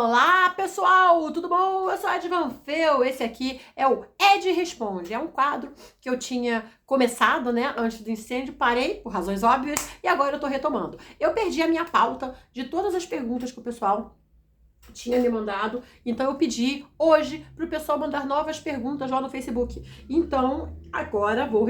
Olá, pessoal, tudo bom? Eu sou a Ed Van Fel. Esse aqui é o Ed Responde. É um quadro que eu tinha começado, né, antes do incêndio, parei por razões óbvias e agora eu tô retomando. Eu perdi a minha pauta de todas as perguntas que o pessoal tinha me mandado, então eu pedi hoje para o pessoal mandar novas perguntas lá no Facebook. Então, agora vou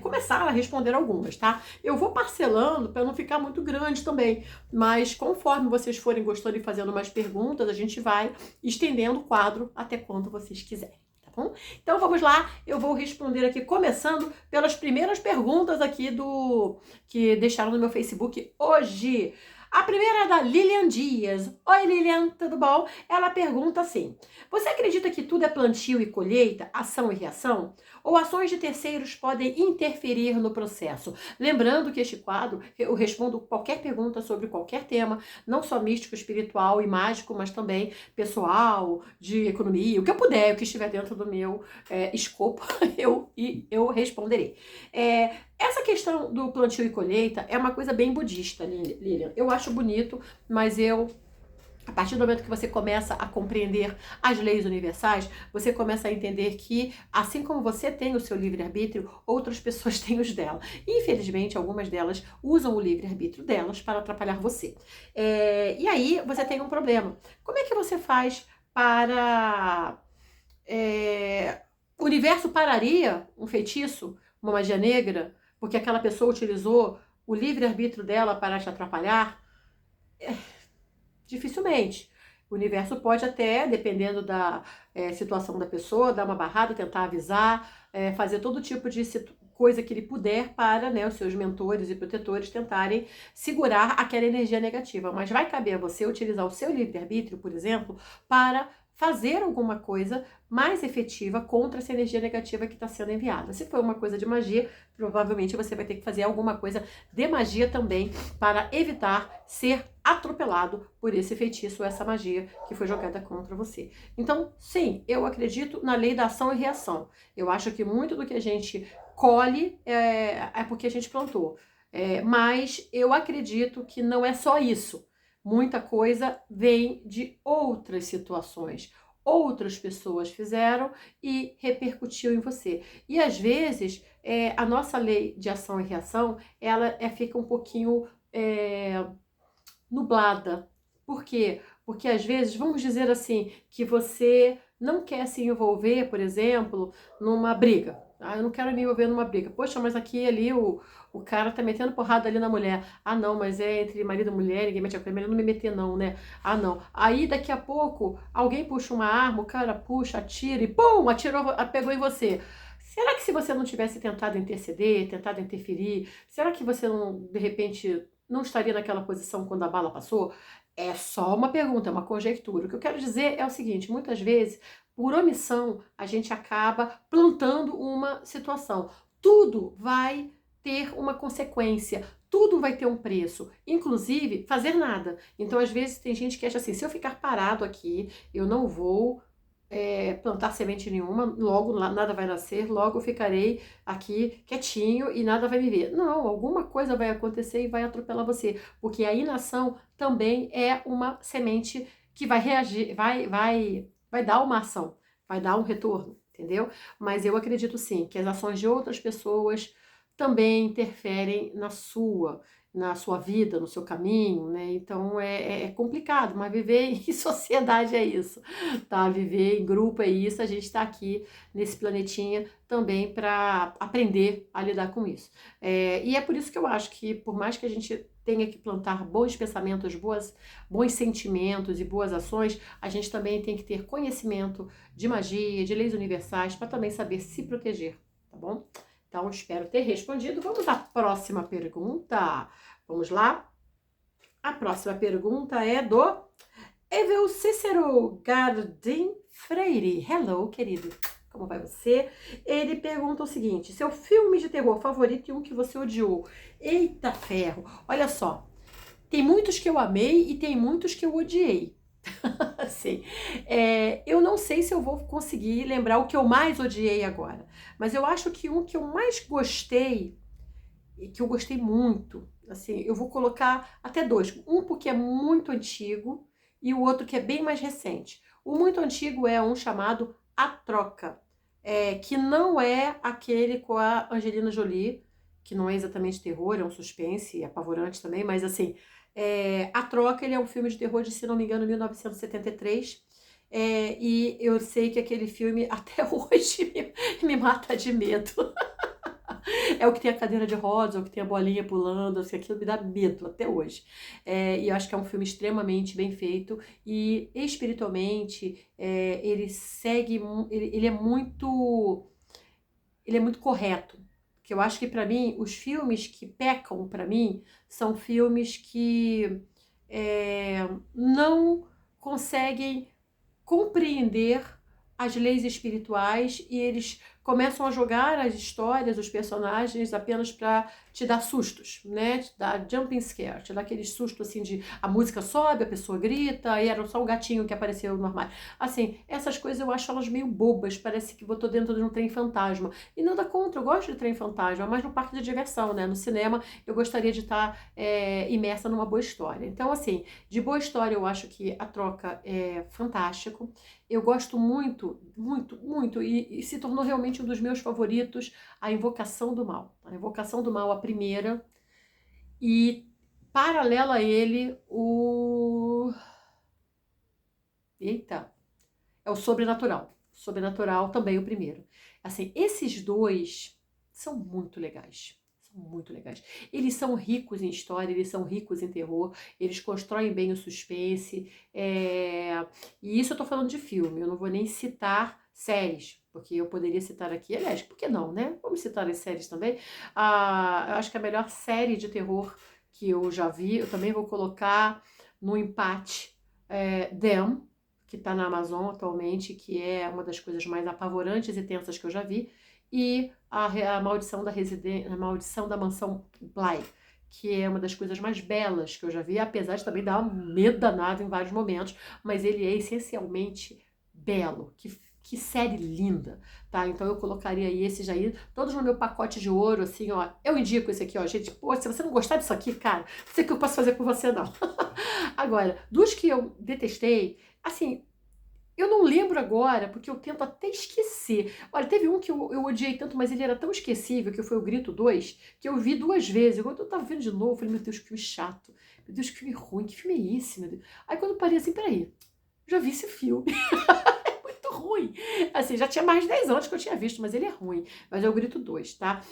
começar a responder algumas, tá? Eu vou parcelando para não ficar muito grande também, mas conforme vocês forem gostando e fazendo mais perguntas, a gente vai estendendo o quadro até quando vocês quiserem. Tá bom? Então vamos lá, eu vou responder aqui, começando pelas primeiras perguntas aqui que deixaram no meu Facebook hoje. A primeira é da Lilian Dias. Oi, Lilian, tudo bom? Ela pergunta assim: você acredita que tudo é plantio e colheita, ação e reação? Ou ações de terceiros podem interferir no processo? Lembrando que este quadro, eu respondo qualquer pergunta sobre qualquer tema, não só místico, espiritual e mágico, mas também pessoal, de economia, o que eu puder, o que estiver dentro do meu escopo, eu responderei. Essa questão do plantio e colheita é uma coisa bem budista, Lilian. Eu acho bonito, mas a partir do momento que você começa a compreender as leis universais, você começa a entender que, assim como você tem o seu livre-arbítrio, outras pessoas têm os dela. E, infelizmente, algumas delas usam o livre-arbítrio delas para atrapalhar você. E aí, você tem um problema. Como é que você faz para... O universo pararia um feitiço, uma magia negra, porque aquela pessoa utilizou o livre-arbítrio dela para te atrapalhar? Dificilmente. O universo pode até, dependendo da situação da pessoa, dar uma barrada, tentar avisar, fazer todo tipo de coisa que ele puder para, né, os seus mentores e protetores tentarem segurar aquela energia negativa. Mas vai caber a você utilizar o seu livre-arbítrio, por exemplo, para fazer alguma coisa mais efetiva contra essa energia negativa que está sendo enviada. Se for uma coisa de magia, provavelmente você vai ter que fazer alguma coisa de magia também para evitar ser atropelado por esse feitiço ou essa magia que foi jogada contra você. Então, sim, eu acredito na lei da ação e reação. Eu acho que muito do que a gente colhe é porque a gente plantou. Mas eu acredito que não é só isso. Muita coisa vem de outras situações. Outras pessoas fizeram e repercutiu em você. E às vezes a nossa lei de ação e reação ela fica um pouquinho nublada. Por quê? Porque às vezes, vamos dizer assim, que você não quer se envolver, por exemplo, numa briga. Ah, eu não quero me envolver numa briga. Poxa, mas aqui ali o cara tá metendo porrada ali na mulher. Ah, não, mas é entre marido e mulher, ninguém mete a colher, melhor não me meter não, né? Ah, não. Aí daqui a pouco alguém puxa uma arma, o cara puxa, atira e pum, atirou, pegou em você. Será que se você não tivesse tentado interceder, tentado interferir, será que você não, de repente, não estaria naquela posição quando a bala passou? É só uma pergunta, é uma conjectura. O que eu quero dizer é o seguinte, muitas vezes, por omissão, a gente acaba plantando uma situação. Tudo vai ter uma consequência, tudo vai ter um preço, inclusive fazer nada. Então, às vezes, tem gente que acha assim, se eu ficar parado aqui, eu não vou plantar semente nenhuma, logo nada vai nascer, logo eu ficarei aqui quietinho e nada vai me ver. Não, alguma coisa vai acontecer e vai atropelar você, porque a inação também é uma semente que vai reagir, vai dar uma ação, vai dar um retorno, entendeu? Mas eu acredito sim que as ações de outras pessoas também interferem na sua vida, no seu caminho, né? Então é complicado, mas viver em sociedade é isso, tá? Viver em grupo é isso, a gente está aqui nesse planetinha também para aprender a lidar com isso. E é por isso que eu acho que, por mais que a gente tenha que plantar bons pensamentos, bons sentimentos e boas ações, a gente também tem que ter conhecimento de magia, de leis universais, para também saber se proteger, tá bom? Então, espero ter respondido. Vamos à próxima pergunta. Vamos lá? A próxima pergunta é do Evel Cícero Garden Freire. Hello, querido. Como vai você? Ele pergunta o seguinte: seu filme de terror favorito e um que você odiou? Eita ferro! Olha só, tem muitos que eu amei e tem muitos que eu odiei. Assim, eu não sei se eu vou conseguir lembrar o que eu mais odiei agora, mas eu acho que um que eu mais gostei, e que eu gostei muito, assim, eu vou colocar até dois. Um porque é muito antigo e o outro que é bem mais recente. O muito antigo é um chamado A Troca, que não é aquele com a Angelina Jolie, que não é exatamente terror, é um suspense, é apavorante também, mas assim, A Troca, ele é um filme de terror de, se não me engano, 1973, e eu sei que aquele filme até hoje me mata de medo. É o que tem a cadeira de rodas, é o que tem a bolinha pulando, assim, aquilo me dá medo até hoje. E eu acho que é um filme extremamente bem feito e espiritualmente ele segue, ele é muito correto. Que eu acho que para mim, os filmes que pecam para mim são filmes que não conseguem compreender as leis espirituais e eles começam a jogar as histórias, os personagens apenas para te dar sustos, né? Te dar jumping scare, te dar aquele susto assim de a música sobe, a pessoa grita e era só um gatinho que apareceu no armário. Assim, essas coisas eu acho elas meio bobas, parece que eu tô dentro de um trem fantasma. E nada contra, eu gosto de trem fantasma, mas no parque de diversão, né? No cinema eu gostaria de estar imersa numa boa história. Então, assim, de boa história eu acho que A Troca é fantástico. Eu gosto muito, muito, muito, e se tornou realmente um dos meus favoritos, A Invocação do Mal. A Invocação do Mal, a primeira, e paralela a ele, Eita! É o Sobrenatural. Sobrenatural também o primeiro. Assim, esses dois são muito legais. São muito legais. Eles são ricos em história, eles são ricos em terror, eles constroem bem o suspense. E isso eu tô falando de filme, eu não vou nem citar séries, porque eu poderia citar aqui, aliás, por que não, né? Vamos citar as séries também. Eu acho que a melhor série de terror que eu já vi, eu também vou colocar no empate Them, que está na Amazon atualmente, que é uma das coisas mais apavorantes e tensas que eu já vi, e a Maldição a Maldição da Mansão Bly, que é uma das coisas mais belas que eu já vi, apesar de também dar um medo danado em vários momentos, mas ele é essencialmente belo. Que série linda, tá? Então eu colocaria aí esses aí, todos no meu pacote de ouro, assim, ó. Eu indico esse aqui, ó, gente. Pô, se você não gostar disso aqui, cara, não sei o que eu posso fazer por você, não. Agora, dos que eu detestei, assim, eu não lembro agora, porque eu tento até esquecer. Olha, teve um que eu odiei tanto, mas ele era tão esquecível, que foi o Grito 2, que eu vi 2 vezes. Quando eu tava vendo de novo, eu falei, meu Deus, que filme chato. Meu Deus, que filme ruim, que filme é esse, meu Deus. Aí quando eu parei assim, peraí, já vi esse filme. É muito ruim. Assim, já tinha mais de 10 anos que eu tinha visto, mas ele é ruim. Mas é o Grito 2, tá?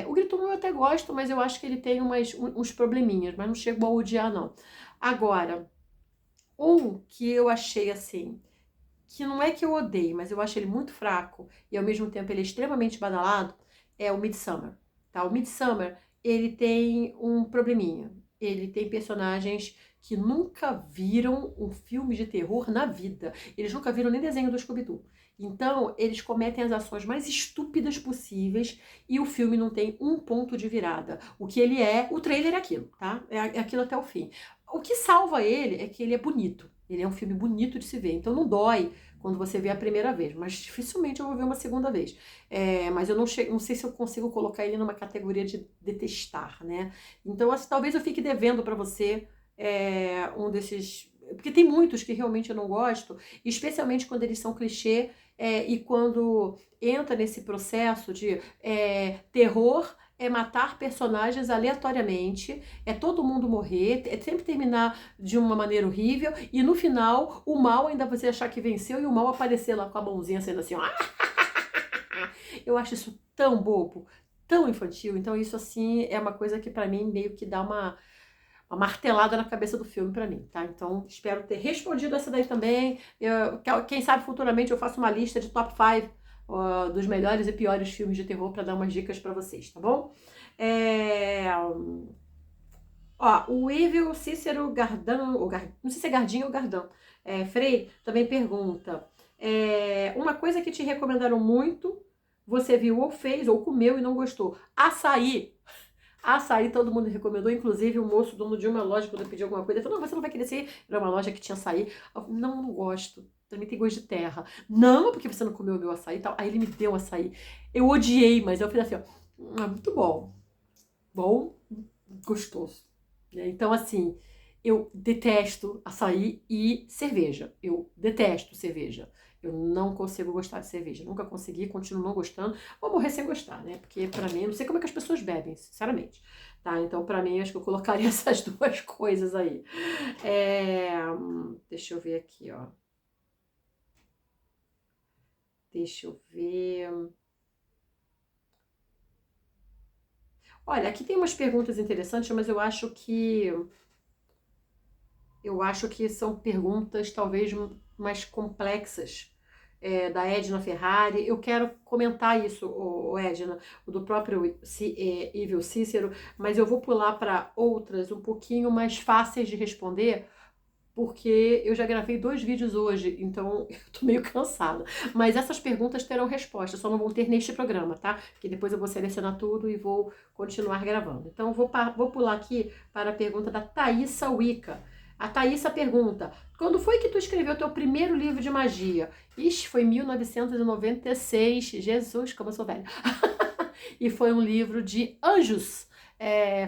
O Grito 1 eu até gosto, mas eu acho que ele tem uns probleminhas, mas não chego a odiar, não. Agora, um que eu achei assim, que não é que eu odeio, mas eu acho ele muito fraco e ao mesmo tempo ele é extremamente badalado, é o Midsommar, tá? O Midsommar, ele tem um probleminha. Ele tem personagens que nunca viram um filme de terror na vida. Eles nunca viram nem desenho do Scooby-Doo. Então, eles cometem as ações mais estúpidas possíveis e o filme não tem um ponto de virada. O que ele é, o trailer é aquilo, tá? É aquilo até o fim. O que salva ele é que ele é bonito. Ele é um filme bonito de se ver. Então não dói quando você vê a primeira vez, mas dificilmente eu vou ver uma segunda vez. Mas eu não sei se eu consigo colocar ele numa categoria de detestar, né? Então, assim, talvez eu fique devendo para você um desses. Porque tem muitos que realmente eu não gosto, especialmente quando eles são clichê e quando entra nesse processo de terror. É matar personagens aleatoriamente, é todo mundo morrer, é sempre terminar de uma maneira horrível, e no final, o mal ainda você achar que venceu e o mal aparecer lá com a mãozinha sendo assim, ó. Eu acho isso tão bobo, tão infantil, então isso assim é uma coisa que pra mim meio que dá uma martelada na cabeça do filme pra mim, tá? Então, espero ter respondido essa daí também. Quem sabe futuramente eu faço uma lista de top 5 dos melhores e piores filmes de terror para dar umas dicas para vocês, tá bom? O Evil Cícero Gardão, não sei se é Gardinho ou Gardão, Frei, também pergunta, uma coisa que te recomendaram muito, você viu ou fez ou comeu e não gostou. Açaí. Açaí todo mundo recomendou, inclusive o moço dono de uma loja, quando eu pedi alguma coisa, ele falou, não, você não vai querer sair. Era uma loja que tinha açaí. Eu falei, não gosto. Também tem gosto de terra. Não, porque você não comeu o meu açaí e tal. Aí ele me deu açaí. Eu odiei, mas eu fiz assim, ó, muito bom. Bom, gostoso. Então, assim, Eu detesto açaí e cerveja. Eu detesto cerveja. Eu não consigo gostar de cerveja. Nunca consegui, continuo não gostando. Vou morrer sem gostar, né? Porque pra mim, eu não sei como é que as pessoas bebem, sinceramente. Tá? Então, pra mim, acho que eu colocaria essas duas coisas aí. Deixa eu ver aqui, ó. Deixa eu ver. Olha, aqui tem umas perguntas interessantes, mas eu acho que são perguntas talvez mais complexas, da Edna Ferrari. Eu quero comentar isso, Edna, o do próprio Evil Cícero, mas eu vou pular para outras um pouquinho mais fáceis de responder, porque eu já gravei 2 vídeos hoje, então eu tô meio cansada. Mas essas perguntas terão resposta, só não vão ter neste programa, tá? Porque depois eu vou selecionar tudo e vou continuar gravando. Então vou pular aqui para a pergunta da Thaísa Wicca. A Thaísa pergunta: quando foi que tu escreveu teu primeiro livro de magia? Ixi, foi em 1996. Jesus, como eu sou velha. E foi um livro de anjos.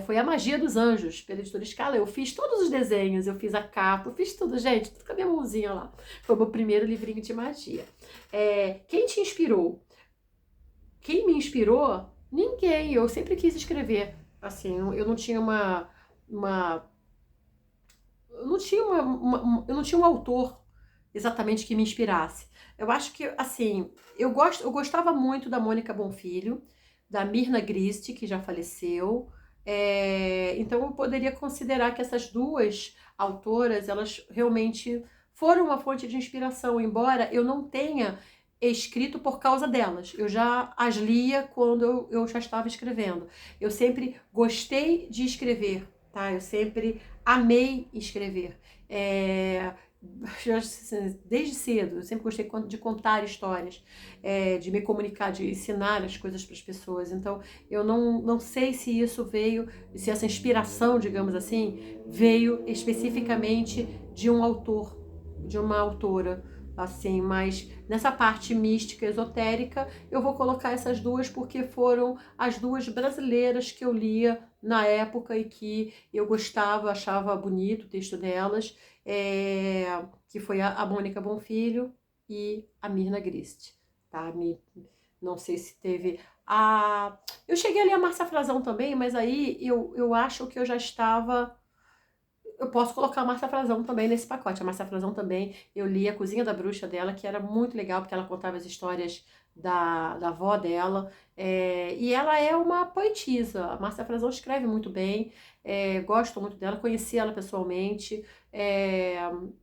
Foi A Magia dos Anjos, pela editora Scala. Eu fiz todos os desenhos, eu fiz a capa, eu fiz tudo, gente, tudo com a minha mãozinha lá. Foi o meu primeiro livrinho de magia. Quem te inspirou? Quem me inspirou? Ninguém. Eu sempre quis escrever. Assim, eu não tinha eu não tinha eu não tinha um autor exatamente que me inspirasse. Eu acho que, assim, eu gostava muito da Mônica Bonfilho, da Myrna Grist, que já faleceu. Então eu poderia considerar que essas duas autoras, elas realmente foram uma fonte de inspiração, embora eu não tenha escrito por causa delas. Eu já as lia quando eu já estava escrevendo. Eu sempre gostei de escrever, tá? Eu sempre amei escrever. Desde cedo, eu sempre gostei de contar histórias, de me comunicar, de ensinar as coisas para as pessoas. Então, eu não sei se isso veio, se essa inspiração, digamos assim, veio especificamente de um autor, de uma autora, assim, mas nessa parte mística, esotérica, eu vou colocar essas duas porque foram as duas brasileiras que eu lia na época e que eu gostava, achava bonito o texto delas, que foi a Mônica Bonfilho e a Myrna Grist, tá? Não sei se teve eu cheguei a ler a Márcia Frazão também, mas aí eu acho que eu já estava. Eu posso colocar a Márcia Frazão também nesse pacote. A Márcia Frazão também, eu li A Cozinha da Bruxa dela, que era muito legal, porque ela contava as histórias da avó dela. E ela é uma poetisa. A Márcia Frazão escreve muito bem, gosto muito dela, conheci ela pessoalmente.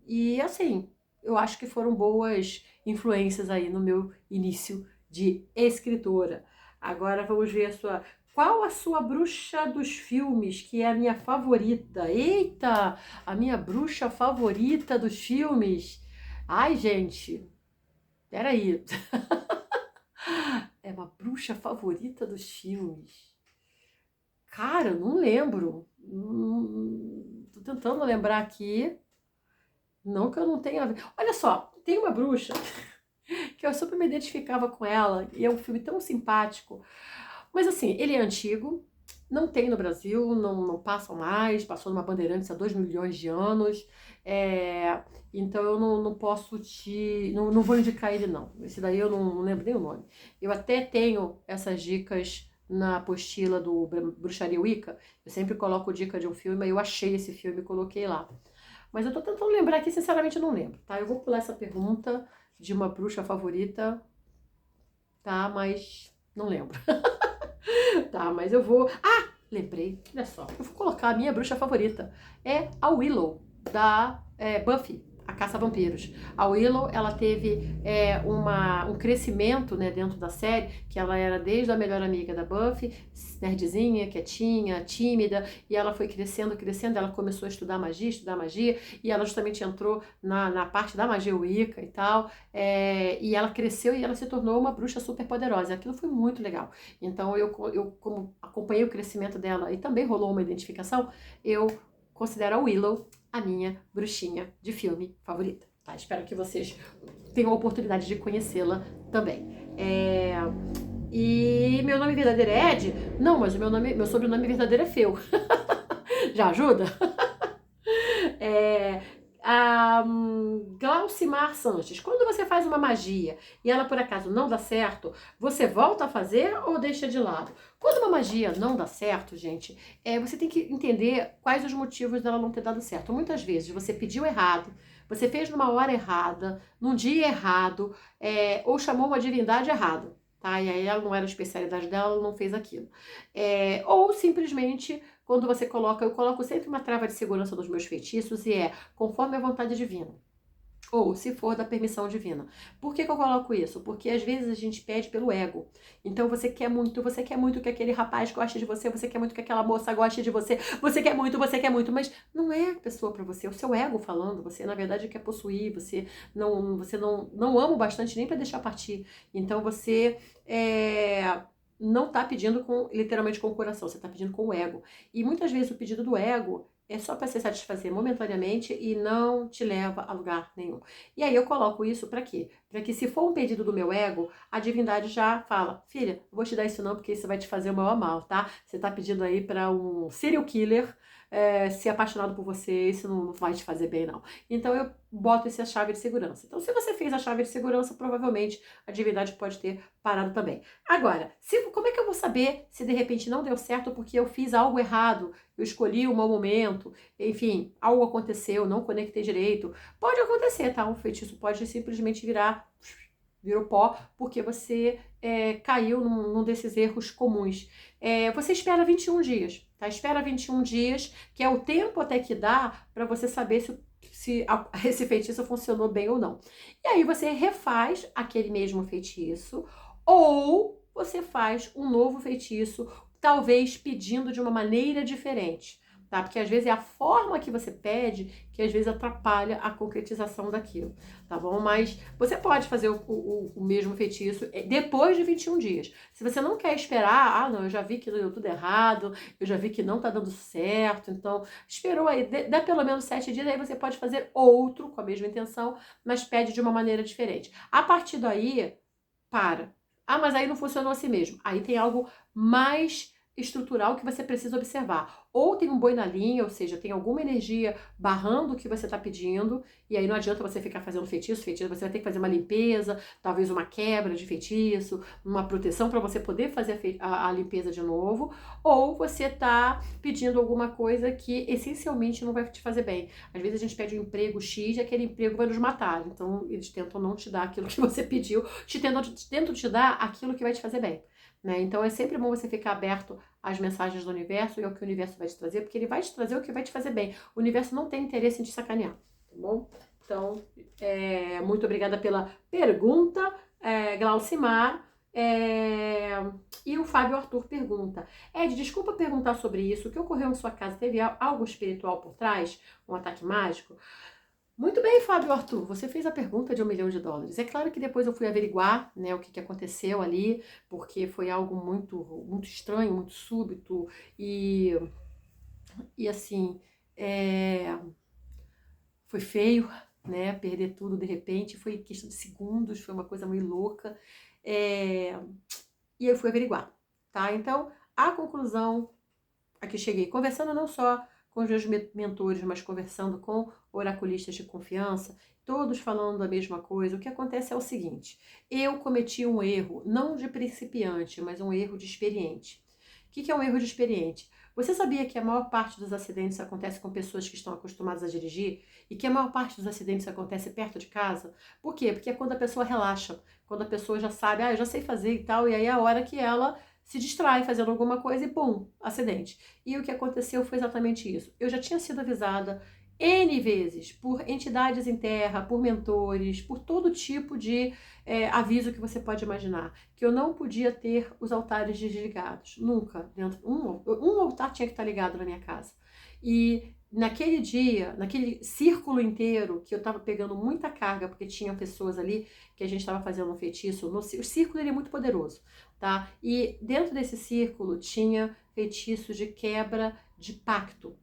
E assim, eu acho que foram boas influências aí no meu início de escritora. Agora vamos ver qual a sua bruxa dos filmes, que é a minha favorita? Eita, a minha bruxa favorita dos filmes. Ai, gente, peraí. É uma bruxa favorita dos filmes. Cara, eu não lembro. Tô tentando lembrar aqui. Não que eu não tenha... Olha só, tem uma bruxa que eu super me identificava com ela, e é um filme tão simpático. Mas assim, ele é antigo, não tem no Brasil, não passa mais, passou numa Bandeirantes há 2 milhões de anos, então eu não posso não vou indicar ele não, esse daí eu não lembro nem o nome. Eu até tenho essas dicas na apostila do Bruxaria Wicca, eu sempre coloco dica de um filme, aí eu achei esse filme e coloquei lá. Mas eu tô tentando lembrar aqui, sinceramente eu não lembro, tá? Eu vou pular essa pergunta de uma bruxa favorita, tá? Mas não lembro. Tá, mas eu vou... lembrei, olha só. Eu vou colocar a minha bruxa favorita. É a Willow, da Buffy, a Caça-Vampiros. A Willow, ela teve um crescimento, né, dentro da série, que ela era desde a melhor amiga da Buffy, nerdzinha, quietinha, tímida, e ela foi crescendo, ela começou a estudar magia, e ela justamente entrou na parte da magia Wicca e tal, e ela cresceu e ela se tornou uma bruxa super poderosa. Aquilo foi muito legal. Então, eu como acompanhei o crescimento dela e também rolou uma identificação, eu considero a Willow a minha bruxinha de filme favorita. Tá? Espero que vocês tenham a oportunidade de conhecê-la também. E meu nome verdadeiro é Ed? Não, mas meu sobrenome verdadeiro é Feu. Já ajuda? A Glaucimar Sanches, quando você faz uma magia e ela por acaso não dá certo, você volta a fazer ou deixa de lado? Quando uma magia não dá certo, gente, você tem que entender quais os motivos dela não ter dado certo. Muitas vezes você pediu errado, você fez numa hora errada, num dia errado, ou chamou uma divindade errada, tá? E aí ela não era a especialidade dela, ela não fez aquilo. Ou simplesmente quando você coloca, eu coloco sempre uma trava de segurança nos meus feitiços e conforme a vontade divina. Ou se for da permissão divina. Por que eu coloco isso? Porque às vezes a gente pede pelo ego. Então você quer muito que aquele rapaz goste de você quer muito que aquela moça goste de você quer muito, mas não é a pessoa para você, é o seu ego falando, você na verdade quer possuir, você não ama o bastante nem para deixar partir. Então você não tá pedindo literalmente com o coração, você tá pedindo com o ego. E muitas vezes o pedido do ego é só para se satisfazer momentaneamente e não te leva a lugar nenhum. E aí eu coloco isso para quê? Para que se for um pedido do meu ego, a divindade já fala, filha, vou te dar isso não, porque isso vai te fazer o mal a mal, tá? Você tá pedindo aí para um serial killer ser apaixonado por você, isso não vai te fazer bem não. Então eu boto essa chave de segurança. Então se você fez a chave de segurança, provavelmente a divindade pode ter parado também. Agora, como é que eu vou saber se de repente não deu certo porque eu fiz algo errado, eu escolhi um mau momento, enfim, algo aconteceu, não conectei direito? Pode acontecer, tá? Um feitiço pode simplesmente virou pó, porque você caiu num desses erros comuns. Você espera 21 dias, tá? Espera 21 dias, que é o tempo até que dá para você saber se esse feitiço funcionou bem ou não. E aí você refaz aquele mesmo feitiço, ou você faz um novo feitiço, talvez pedindo de uma maneira diferente, tá? Porque às vezes é a forma que você pede que às vezes atrapalha a concretização daquilo, tá bom? Mas você pode fazer o mesmo feitiço depois de 21 dias. Se você não quer esperar, não, eu já vi que deu tudo errado, eu já vi que não tá dando certo, então esperou aí, dá pelo menos 7 dias, aí você pode fazer outro com a mesma intenção, mas pede de uma maneira diferente. A partir daí, para. Mas aí não funcionou assim mesmo. Aí tem algo mais estrutural que você precisa observar. Ou tem um boi na linha, ou seja, tem alguma energia barrando o que você está pedindo, e aí não adianta você ficar fazendo feitiço, você vai ter que fazer uma limpeza, talvez uma quebra de feitiço, uma proteção para você poder fazer a limpeza de novo, ou você está pedindo alguma coisa que essencialmente não vai te fazer bem. Às vezes a gente pede um emprego X e aquele emprego vai nos matar, então eles tentam não te dar aquilo que você pediu, tentam te dar aquilo que vai te fazer bem. Né? Então é sempre bom você ficar aberto às mensagens do universo e ao que o universo vai te trazer, porque ele vai te trazer o que vai te fazer bem. O universo não tem interesse em te sacanear, tá bom? Então, muito obrigada pela pergunta, Glaucimar. E o Fábio Arthur pergunta, Ed, desculpa perguntar sobre isso, o que ocorreu em sua casa? Teve algo espiritual por trás? Um ataque mágico? Muito bem, Fábio Arthur, você fez a pergunta de US$ 1.000.000. É claro que depois eu fui averiguar, né, o que aconteceu ali, porque foi algo muito, muito estranho, muito súbito e assim, foi feio, né, perder tudo de repente, foi questão de segundos, foi uma coisa meio louca, e eu fui averiguar, tá? Então, a conclusão a que cheguei, conversando não só com os meus mentores, mas conversando com oraculistas de confiança, todos falando a mesma coisa. O que acontece é o seguinte, eu cometi um erro, não de principiante, mas um erro de experiente. O que é um erro de experiente? Você sabia que a maior parte dos acidentes acontece com pessoas que estão acostumadas a dirigir? E que a maior parte dos acidentes acontece perto de casa? Por quê? Porque é quando a pessoa relaxa, quando a pessoa já sabe, eu já sei fazer e tal, e aí é a hora que ela se distrai fazendo alguma coisa e pum, acidente. E o que aconteceu foi exatamente isso. Eu já tinha sido avisada N vezes por entidades em terra, por mentores, por todo tipo de aviso que você pode imaginar, que eu não podia ter os altares desligados, nunca. Um altar tinha que estar ligado na minha casa. E naquele dia, naquele círculo inteiro, que eu estava pegando muita carga, porque tinha pessoas ali que a gente estava fazendo um feitiço, o círculo ele é muito poderoso, tá? E dentro desse círculo tinha feitiços de quebra de pacto.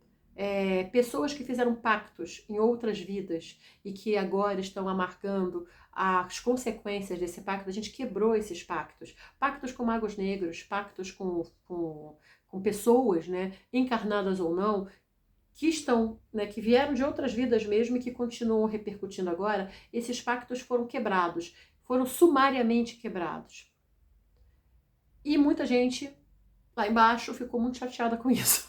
Pessoas que fizeram pactos em outras vidas e que agora estão amargando as consequências desse pacto, a gente quebrou esses pactos. Pactos com magos negros, pactos com pessoas, né, encarnadas ou não, que estão, né, que vieram de outras vidas mesmo e que continuam repercutindo agora, esses pactos foram quebrados, foram sumariamente quebrados. E muita gente lá embaixo ficou muito chateada com isso,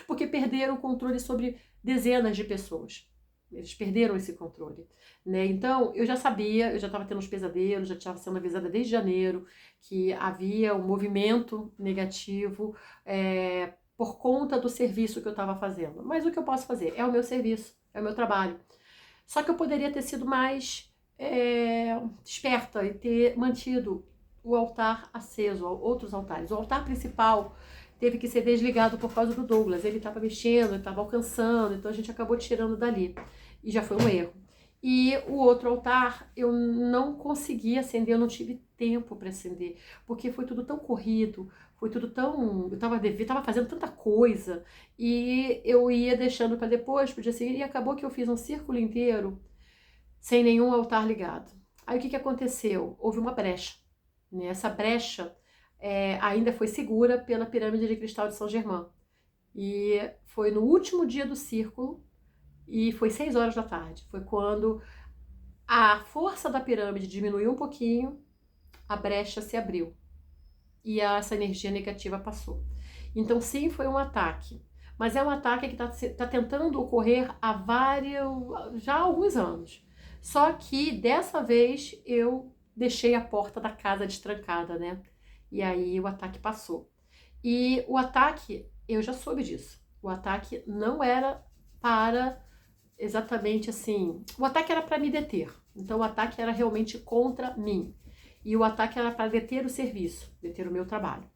porque perderam o controle sobre dezenas de pessoas. Eles perderam esse controle, né? Então, eu já sabia, eu já estava tendo uns pesadelos, já estava sendo avisada desde janeiro que havia um movimento negativo por conta do serviço que eu estava fazendo. Mas o que eu posso fazer? É o meu serviço, é o meu trabalho. Só que eu poderia ter sido mais esperta e ter mantido o altar aceso, outros altares. O altar principal teve que ser desligado por causa do Douglas. Ele estava mexendo, ele estava alcançando, então a gente acabou tirando dali. E já foi um erro. E o outro altar eu não consegui acender, eu não tive tempo para acender, porque foi tudo tão corrido, foi tudo tão. Eu tava fazendo tanta coisa, e eu ia deixando para depois, pro dia seguinte, e acabou que eu fiz um círculo inteiro sem nenhum altar ligado. Aí o que aconteceu? Houve uma brecha. Né? Essa brecha ainda foi segura pela pirâmide de cristal de São Germain. E foi no último dia do círculo, e foi 6 horas da tarde. Foi quando a força da pirâmide diminuiu um pouquinho, a brecha se abriu. E essa energia negativa passou. Então sim, foi um ataque. Mas é um ataque que está tentando ocorrer já há alguns anos. Só que dessa vez eu deixei a porta da casa destrancada, né? E aí o ataque passou. E o ataque, eu já soube disso. O ataque não era para exatamente assim. O ataque era para me deter. Então o ataque era realmente contra mim. E o ataque era para deter o serviço, deter o meu trabalho.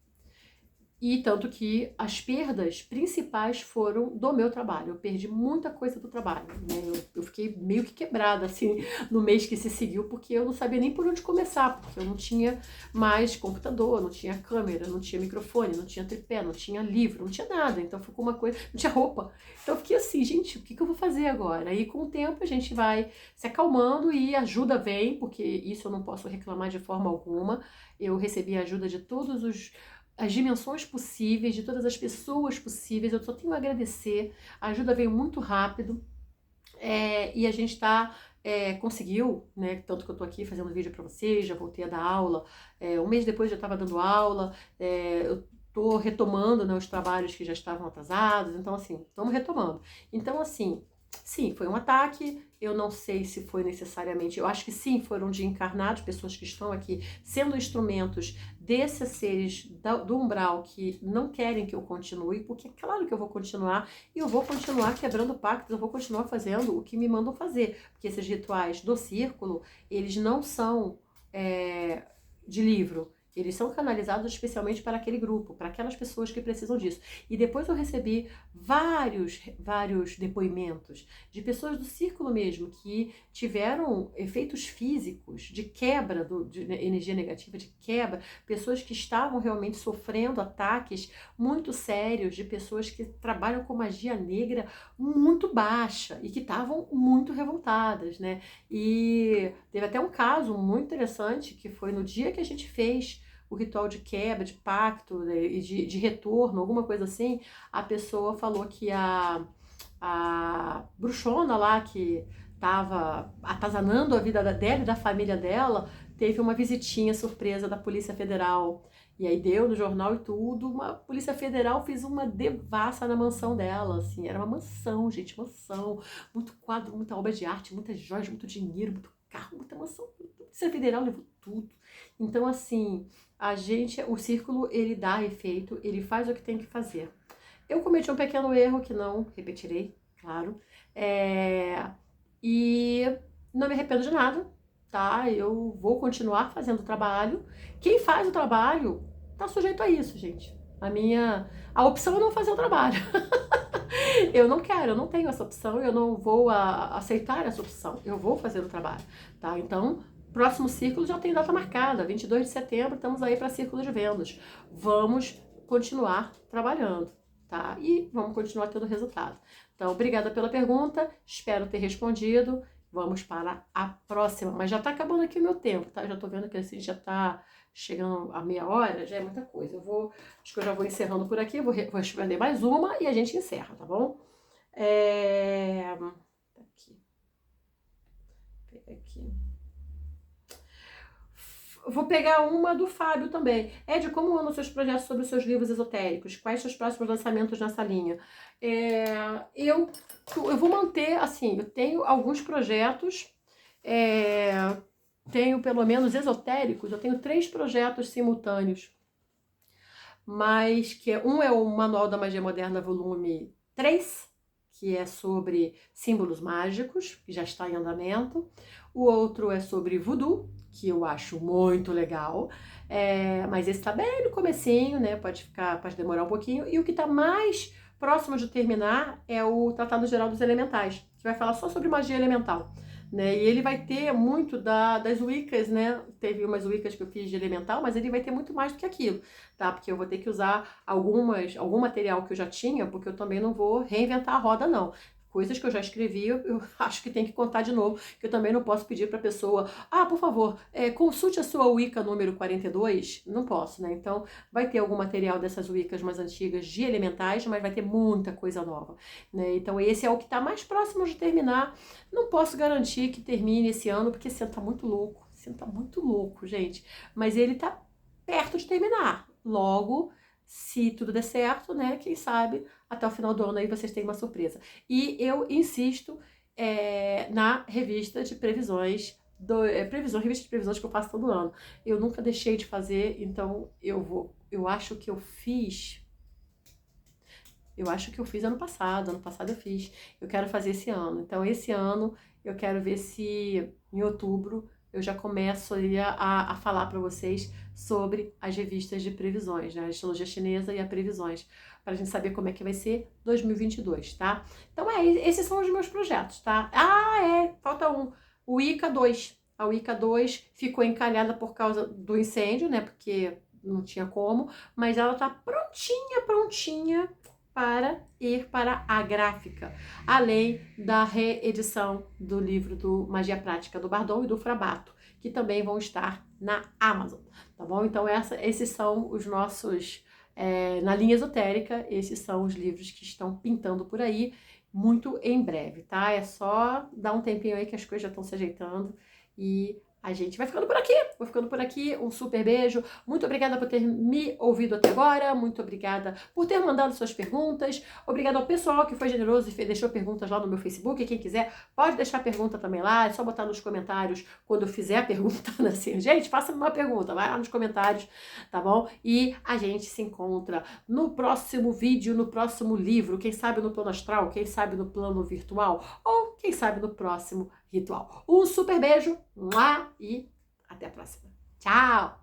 E tanto que as perdas principais foram do meu trabalho. Eu perdi muita coisa do trabalho, né? Eu fiquei meio que quebrada, assim, no mês que se seguiu, porque eu não sabia nem por onde começar, porque eu não tinha mais computador, não tinha câmera, não tinha microfone, não tinha tripé, não tinha livro, não tinha nada. Então ficou uma coisa, não tinha roupa. Então eu fiquei assim, gente, o que eu vou fazer agora? E com o tempo a gente vai se acalmando e ajuda vem, porque isso eu não posso reclamar de forma alguma. Eu recebi a ajuda de todos as dimensões possíveis, de todas as pessoas possíveis, eu só tenho a agradecer, a ajuda veio muito rápido, e a gente conseguiu, né, tanto que eu tô aqui fazendo vídeo para vocês, já voltei a dar aula, um mês depois já estava dando aula, eu tô retomando, né, os trabalhos que já estavam atrasados, então assim, estamos retomando. Então assim, sim, foi um ataque, eu não sei se foi necessariamente, eu acho que sim, foram de encarnados, pessoas que estão aqui sendo instrumentos desses seres do umbral que não querem que eu continue, porque é claro que eu vou continuar, e eu vou continuar quebrando pactos, eu vou continuar fazendo o que me mandam fazer, porque esses rituais do círculo, eles não são de livro, eles são canalizados especialmente para aquele grupo, para aquelas pessoas que precisam disso. E depois eu recebi vários depoimentos de pessoas do círculo mesmo que tiveram efeitos físicos de quebra de energia negativa, de quebra, pessoas que estavam realmente sofrendo ataques muito sérios de pessoas que trabalham com magia negra muito baixa e que estavam muito revoltadas, né? E teve até um caso muito interessante que foi no dia que a gente fez o ritual de quebra, de pacto, né, e de retorno, alguma coisa assim, a pessoa falou que a bruxona lá que estava atazanando a vida dela e da família dela, teve uma visitinha surpresa da Polícia Federal. E aí deu no jornal e tudo, uma Polícia Federal fez uma devassa na mansão dela, assim, era uma mansão, gente, mansão, muito quadro, muita obra de arte, muitas joias, muito dinheiro, muito carro, muita mansão, a Polícia Federal levou tudo. Então, assim, o círculo, ele dá efeito, ele faz o que tem que fazer. Eu cometi um pequeno erro que não repetirei, claro, e não me arrependo de nada, tá? Eu vou continuar fazendo o trabalho. Quem faz o trabalho tá sujeito a isso, gente. A opção é não fazer o trabalho. Eu não quero, eu não tenho essa opção, eu não vou aceitar essa opção. Eu vou fazer o trabalho, tá? Então, próximo círculo já tem data marcada, 22 de setembro, estamos aí para círculo de vendas. Vamos continuar trabalhando, tá? E vamos continuar tendo resultado. Então, obrigada pela pergunta, espero ter respondido. Vamos para a próxima, mas já tá acabando aqui o meu tempo, tá? Já tô vendo que assim já tá chegando a meia hora, já é muita coisa. Acho que eu já vou encerrando por aqui, vou responder mais uma e a gente encerra, tá bom? Aqui. Pega aqui. Vou pegar uma do Fábio também. Ed, como andam seus projetos sobre os seus livros esotéricos? Quais seus próximos lançamentos nessa linha? Eu vou manter, assim, eu tenho alguns projetos, tenho pelo menos esotéricos, eu tenho 3 projetos simultâneos, mas um é o Manual da Magia Moderna, volume 3, que é sobre símbolos mágicos, que já está em andamento. O outro é sobre voodoo, que eu acho muito legal, mas esse tá bem no comecinho, né? Pode demorar um pouquinho. E o que tá mais próximo de terminar é o Tratado Geral dos Elementais, que vai falar só sobre magia elemental. Né? E ele vai ter muito das Wiccas, né? Teve umas Wiccas que eu fiz de elemental, mas ele vai ter muito mais do que aquilo, tá? Porque eu vou ter que usar algum material que eu já tinha, porque eu também não vou reinventar a roda, não. Coisas que eu já escrevi, eu acho que tem que contar de novo, que eu também não posso pedir para a pessoa, por favor, consulte a sua Wicca número 42. Não posso, né? Então, vai ter algum material dessas Wiccas mais antigas de elementais, mas vai ter muita coisa nova, né? Então, esse é o que está mais próximo de terminar. Não posso garantir que termine esse ano, porque esse ano tá muito louco. Esse ano tá muito louco, gente. Mas ele tá perto de terminar. Logo, se tudo der certo, né? Quem sabe até o final do ano aí vocês têm uma surpresa. E eu insisto na revista de previsões, revista de previsões que eu faço todo ano. Eu nunca deixei de fazer, então eu acho que eu fiz. Eu acho que eu fiz ano passado eu fiz. Eu quero fazer esse ano. Então, esse ano eu quero ver se em outubro eu já começo a falar para vocês sobre as revistas de previsões, né? A astrologia chinesa e a previsões, para a gente saber como é que vai ser 2022, tá? Então, esses são os meus projetos, tá? Falta um. O Ica 2. A Wicca 2 ficou encalhada por causa do incêndio, né? Porque não tinha como, mas ela tá prontinha para ir para a gráfica, além da reedição do livro do Magia Prática do Bardon e do Frabato, que também vão estar na Amazon, tá bom? Então esses são os nossos, na linha esotérica, esses são os livros que estão pintando por aí, muito em breve, tá? É só dar um tempinho aí que as coisas já estão se ajeitando e a gente vai ficando por aqui. Vou ficando por aqui. Um super beijo. Muito obrigada por ter me ouvido até agora. Muito obrigada por ter mandado suas perguntas. Obrigada ao pessoal que foi generoso e deixou perguntas lá no meu Facebook. E quem quiser pode deixar pergunta também lá. É só botar nos comentários quando eu fizer a pergunta. Assim, gente, faça-me uma pergunta. Vai lá nos comentários, tá bom? E a gente se encontra no próximo vídeo, no próximo livro. Quem sabe no plano astral, quem sabe no plano virtual ou quem sabe no próximo ritual. Um super beijo e até a próxima. Tchau!